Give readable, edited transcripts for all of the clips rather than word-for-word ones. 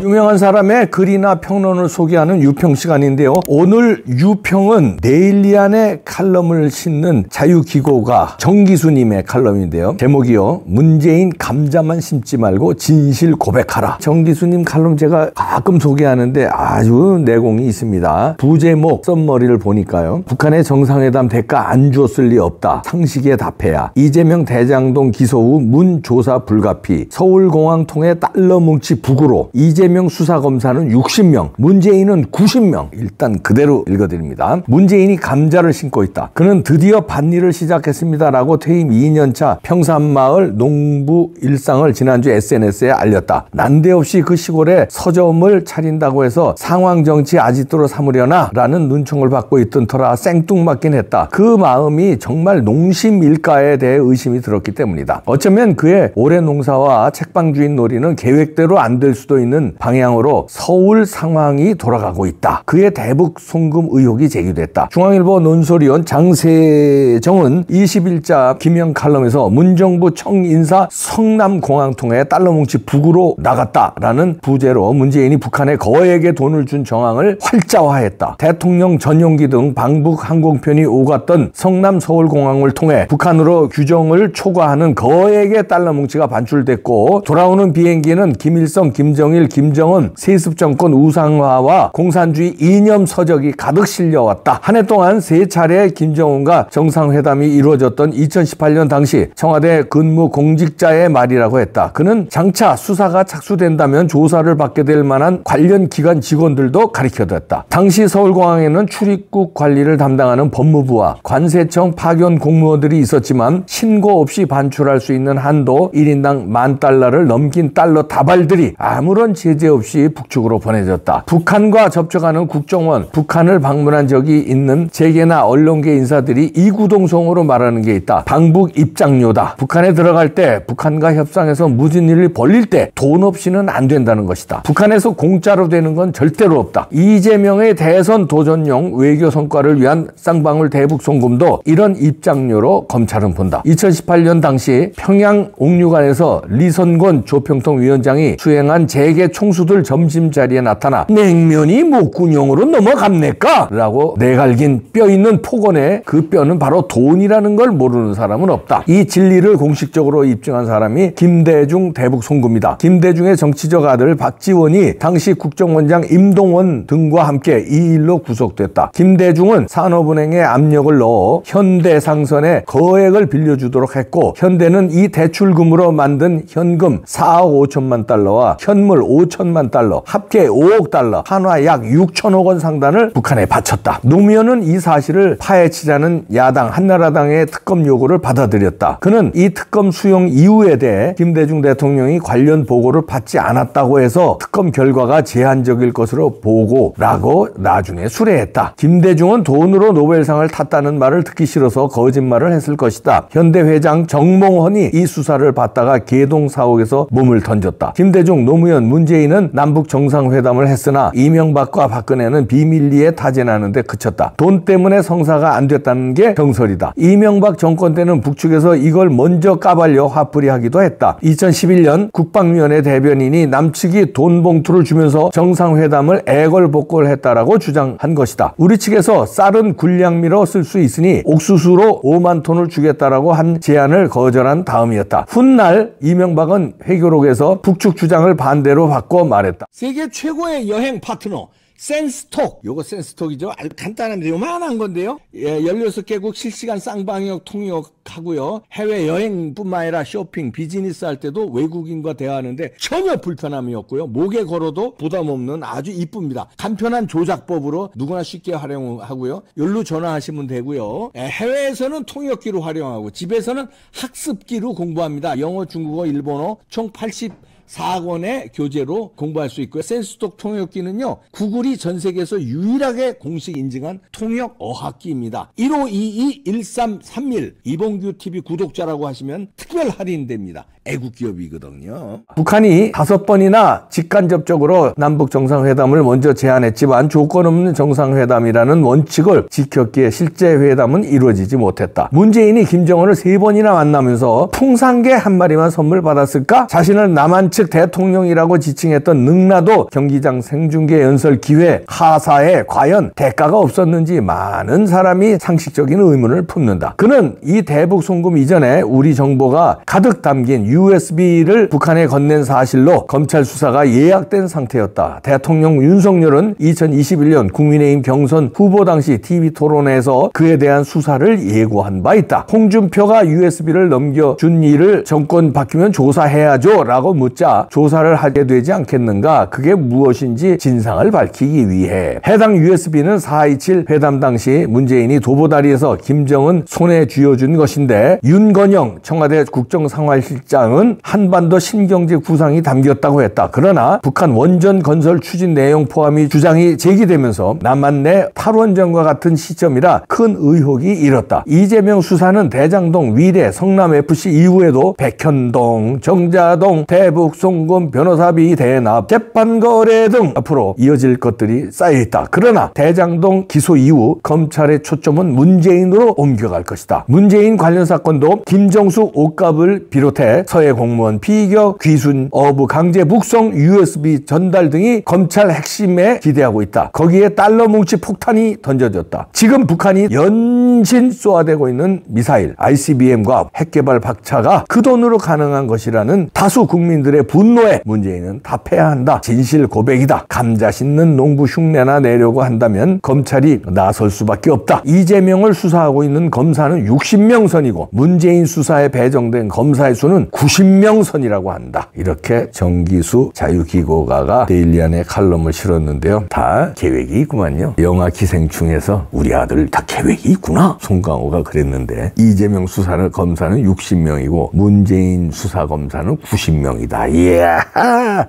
유명한 사람의 글이나 평론을 소개하는 유평 시간인데요. 오늘 유평은 데일리안의 칼럼을 싣는 자유기고가 정기수님의 칼럼인데요. 제목이요. 문재인 감자만 심지 말고 진실 고백하라. 정기수님 칼럼 제가 가끔 소개하는데 아주 내공이 있습니다. 부제목 썸머리를 보니까요. 북한의 정상회담 대가 안 줬을 리 없다. 상식에 답해야. 이재명 대장동 기소 후 문 조사 불가피. 서울공항 통해 달러 뭉치 북으로. 이재명 수사검사는 60명, 문재인은 90명. 일단 그대로 읽어드립니다. 문재인이 감자를 심고 있다. 그는 드디어 밭일을 시작했습니다라고 퇴임 2년차 평산마을 농부 일상을 지난주 SNS에 알렸다. 난데없이 그 시골에 서점을 차린다고 해서 상황정치 아지트로 삼으려나? 라는 눈총을 받고 있던 터라 생뚱맞긴 했다. 그 마음이 정말 농심일가에 대해 의심이 들었기 때문이다. 어쩌면 그의 올해 농사와 책방주인 놀이는 계획대로 안 될 수도 있는 방향으로 서울 상황이 돌아가고 있다. 그의 대북 송금 의혹이 제기됐다. 중앙일보 논설위원 장세정은 20일자 김영 칼럼에서 문정부 청인사 성남공항 통해 달러 뭉치 북으로 나갔다라는 부제로 문재인이 북한에 거액의 돈을 준 정황을 활자화했다. 대통령 전용기 등 방북 항공편이 오갔던 성남 서울공항을 통해 북한으로 규정을 초과하는 거액의 달러 뭉치가 반출됐고 돌아오는 비행기는 김일성, 김정일, 김정은 세습정권 우상화와 공산주의 이념 서적이 가득 실려왔다. 한 해 동안 3차례 김정은과 정상회담이 이루어졌던 2018년 당시 청와대 근무 공직자의 말이라고 했다. 그는 장차 수사가 착수된다면 조사를 받게 될 만한 관련 기관 직원들도 가리켜뒀다. 당시 서울공항에는 출입국 관리를 담당하는 법무부와 관세청 파견 공무원들이 있었지만 신고 없이 반출할 수 있는 한도 1인당 $10,000를 넘긴 달러 다발들이 아무런 제재 없이 북측으로 보내졌다. 북한과 접촉하는 국정원, 북한을 방문한 적이 있는 재계나 언론계 인사들이 이구동성으로 말하는 게 있다. 방북 입장료다. 북한에 들어갈 때 북한과 협상해서 무슨 일이 벌릴 때 돈 없이는 안 된다는 것이다. 북한에서 공짜로 되는 건 절대로 없다. 이재명의 대선 도전용 외교 성과를 위한 쌍방울 대북 송금도 이런 입장료로 검찰은 본다. 2018년 당시 평양 옥류관에서 리선권 조평통 위원장이 수행한 재계 총수들 점심자리에 나타나 냉면이 목구녕으로 넘어갑니까? 라고 내갈긴 뼈 있는 폭언에 그 뼈는 바로 돈이라는 걸 모르는 사람은 없다. 이 진리를 공식적으로 입증한 사람이 김대중 대북 송금이다. 김대중의 정치적 아들 박지원이 당시 국정원장 임동원 등과 함께 이 일로 구속됐다. 김대중은 산업은행에 압력을 넣어 현대상선에 거액을 빌려주도록 했고 현대는 이 대출금으로 만든 현금 4억 5천만 달러와 현물 5천만 달러 합계 5억 달러 한화 약 6천억 원 상단을 북한에 바쳤다. 노무현은 이 사실을 파헤치자는 야당 한나라당의 특검 요구를 받아들였다. 그는 이 특검 수용 이유에 대해 김대중 대통령이 관련 보고를 받지 않았다고 해서 특검 결과가 제한적일 것으로 보고라고 나중에 수레했다. 김대중은 돈으로 노벨상을 탔다는 말을 듣기 싫어서 거짓말을 했을 것이다. 현대 회장 정몽헌이 이 수사를 받다가 개동 사옥에서 몸을 던졌다. 김대중, 노무현, 문재인은 남북 정상회담을 했으나 이명박과 박근혜는 비밀리에 타진하는데 그쳤다. 돈 때문에 성사가 안 됐다는 게 정설이다. 이명박 정권 때는 북측에서 이걸 먼저 까발려 화풀이하기도 했다. 2011년 국방위원회 대변인이 남측이 돈 봉투를 주면서 정상회담을 애걸복걸했다라고 주장한 것이다. 우리 측에서 쌀은 군량미로 쓸 수 있으니 옥수수로 5만 톤을 주겠다라고 한 제안을 거절한 다음이었다. 훗날 이명박은 회교록에서 북측 주장을 반대로 바꿔 말했다. 세계 최고의 여행 파트너 센스톡. 요거 센스톡이죠. 아주 간단한데 요만한 건데요. 16개국 실시간 쌍방역 통역하고요. 해외여행뿐만 아니라 쇼핑, 비즈니스 할 때도 외국인과 대화하는데 전혀 불편함이 없고요. 목에 걸어도 부담 없는 아주 이쁩니다. 간편한 조작법으로 누구나 쉽게 활용하고요. 여기로 전화하시면 되고요. 해외에서는 통역기로 활용하고 집에서는 학습기로 공부합니다. 영어, 중국어, 일본어 총 84권의 교재로 공부할 수 있고요. 센스톡 통역기는요. 구글이 전 세계에서 유일하게 공식 인증한 통역 어학기입니다. 1522-1331 이봉규 TV 구독자라고 하시면 특별 할인됩니다. 애국기업이거든요. 북한이 5번이나 직간접적으로 남북 정상회담을 먼저 제안했지만 조건 없는 정상회담이라는 원칙을 지켰기에 실제 회담은 이루어지지 못했다. 문재인이 김정은을 3번이나 만나면서 풍산개 한 마리만 선물 받았을까? 자신을 남한 좌측 대통령이라고 지칭했던 능라도 경기장 생중계 연설 기회 하사에 과연 대가가 없었는지 많은 사람이 상식적인 의문을 품는다. 그는 이 대북 송금 이전에 우리 정보가 가득 담긴 USB를 북한에 건넨 사실로 검찰 수사가 예약된 상태였다. 대통령 윤석열은 2021년 국민의힘 경선 후보 당시 TV 토론에서 그에 대한 수사를 예고한 바 있다. 홍준표가 USB를 넘겨준 일을 정권 바뀌면 조사해야죠 라고 묻자 조사를 하게 되지 않겠는가, 그게 무엇인지 진상을 밝히기 위해 해당 USB는 4.27 회담 당시 문재인이 도보다리에서 김정은 손에 쥐어준 것인데 윤건영 청와대 국정상황실장은 한반도 신경제 구상이 담겼다고 했다. 그러나 북한 원전 건설 추진 내용 포함이 주장이 제기되면서 남한 내 탈원전과 같은 시점이라 큰 의혹이 일었다. 이재명 수사는 대장동, 위례, 성남FC 이후에도 백현동, 정자동, 대북 송금, 변호사비 대납, 재판거래 등 앞으로 이어질 것들이 쌓여있다. 그러나 대장동 기소 이후 검찰의 초점은 문재인으로 옮겨갈 것이다. 문재인 관련 사건도 김정숙 옷값을 비롯해 서해 공무원 피격, 귀순, 어부 강제 북송, USB 전달 등이 검찰 핵심에 기대하고 있다. 거기에 달러 뭉치 폭탄이 던져졌다. 지금 북한이 연신 쏘아대고 있는 미사일, ICBM과 핵개발 박차가 그 돈으로 가능한 것이라는 다수 국민들의 분노에 문재인은 답해야 한다. 진실 고백이다. 감자 씻는 농부 흉내나 내려고 한다면 검찰이 나설 수밖에 없다. 이재명을 수사하고 있는 검사는 60명 선이고 문재인 수사에 배정된 검사의 수는 90명 선이라고 한다. 이렇게 정기수 자유기고가가 데일리안에 칼럼을 실었는데요. 다 계획이 있구만요. 영화 기생충에서 우리 아들 다 계획이 있구나, 송강호가 그랬는데 이재명 수사는 검사는 60명이고 문재인 수사검사는 90명이다. 이야,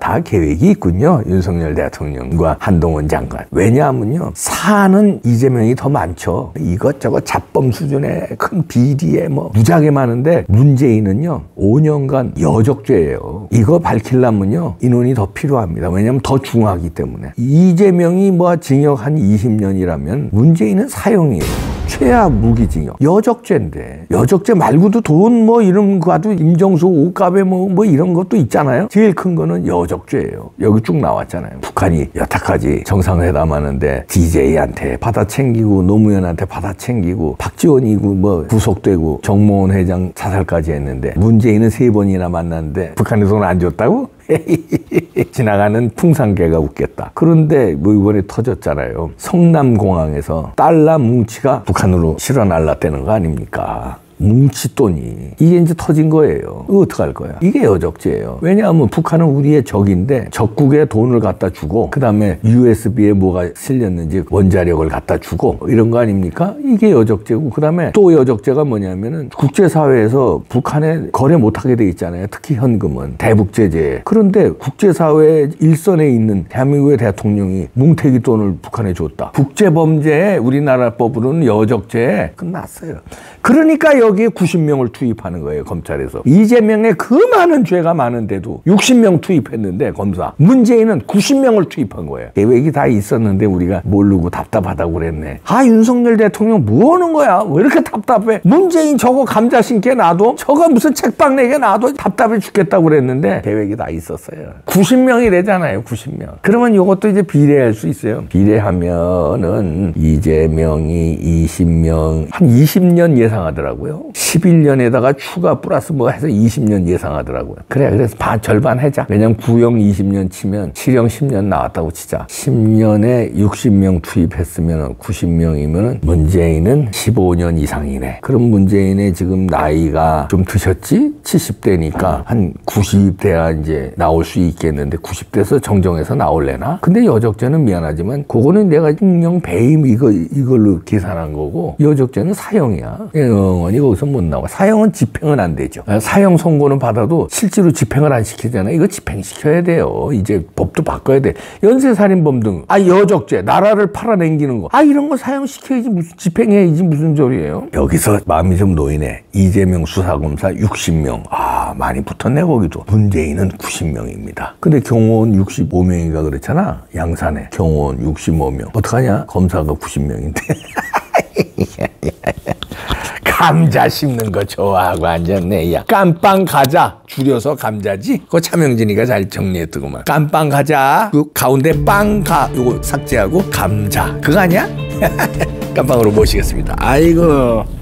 다 계획이 있군요. 윤석열 대통령과 한동훈 장관. 왜냐하면요, 사안은 이재명이 더 많죠. 이것저것 잡범 수준의 큰 비리에 뭐 무지하게 많은데 문재인은요 5년간 여적죄예요. 이거 밝히려면요 인원이 더 필요합니다. 왜냐하면 더 중하기 때문에. 이재명이 뭐 징역 한 20년이라면 문재인은 사형이에요. 최하 무기징역. 여적죄인데 여적죄 말고도 돈 뭐 이런 거도 임정수 옷값에 뭐 이런 것도 있잖아요. 제일 큰 거는 여적죄예요. 여기 쭉 나왔잖아요. 북한이 여태까지 정상회담 하는데 DJ한테 받아 챙기고 노무현한테 받아 챙기고 박지원이고 뭐 구속되고 정몽원 회장 자살까지 했는데 문재인은 3번이나 만났는데 북한에 돈 안 줬다고? 지나가는 풍산개가 웃겠다. 그런데 뭐 이번에 터졌잖아요. 성남공항에서 달러 뭉치가 북한으로 실어 날랐다는 거 아닙니까? 뭉치돈이 이게 이제 터진 거예요. 이거 어떡할 거야? 이게 여적죄예요. 왜냐하면 북한은 우리의 적인데 적국에 돈을 갖다 주고 그 다음에 USB에 뭐가 실렸는지 원자력을 갖다 주고 이런 거 아닙니까? 이게 여적죄고, 그 다음에 또 여적죄가 뭐냐면은 국제사회에서 북한에 거래 못하게 돼 있잖아요. 특히 현금은 대북제재. 그런데 국제사회 일선에 있는 대한민국의 대통령이 뭉태기 돈을 북한에 줬다. 국제범죄에 우리나라 법으로는 여적죄에 끝났어요. 그러니까 여기에 90명을 투입하는 거예요. 검찰에서. 이재명의 그 많은 죄가 많은데도 60명 투입했는데 검사. 문재인은 90명을 투입한 거예요. 계획이 다 있었는데 우리가 모르고 답답하다고 그랬네. 아, 윤석열 대통령 뭐 하는 거야? 왜 이렇게 답답해? 문재인 저거 감자 신게 놔도, 저거 무슨 책방 내게 놔도 답답해 죽겠다고 그랬는데 계획이 다 있었어요. 90명이래잖아요. 90명. 그러면 이것도 이제 비례할 수 있어요. 비례하면은 이재명이 20명, 한 20년 예상하더라고요. 11년에다가 추가 플러스 뭐 해서 20년 예상하더라고요. 그래서 절반 하자. 왜냐면 구형 20년 치면 실형 10년 나왔다고 치자. 10년에 60명 투입했으면 90명이면 문재인은 15년 이상이네. 그럼 문재인의 지금 나이가 좀 드셨지? 70대니까 한 90대야 이제 나올 수 있겠는데 90대에서 정정해서 나올래나? 근데 여적죄는 미안하지만 그거는 내가 형 배임 이걸로 계산한 거고, 여적죄는 사형이야. 영원히 거기서 못 나와. 사형은 집행은 안 되죠. 사형 선고는 받아도 실제로 집행을 안 시키잖아요. 이거 집행시켜야 돼요. 이제 법도 바꿔야 돼. 연쇄살인범 등, 여적죄, 나라를 팔아넘기는 거, 이런 거 사형시켜야지, 무슨 집행해야지 무슨 소리예요. 여기서 마음이 좀 놓이네. 이재명 수사검사 60명. 많이 붙었네 거기도. 문재인은 90명입니다. 근데 경호원 65명인가 그렇잖아. 양산에 경호원 65명. 어떡하냐? 검사가 90명인데. 감자 씹는 거 좋아하고 앉았네. 야, 깜빵 가자. 줄여서 감자지? 그거 차명진이가 잘 정리했더구만. 깜빵 가자. 그 가운데 빵가 요거 삭제하고 감자. 그거 아니야? 깜빵으로 모시겠습니다. 아이고.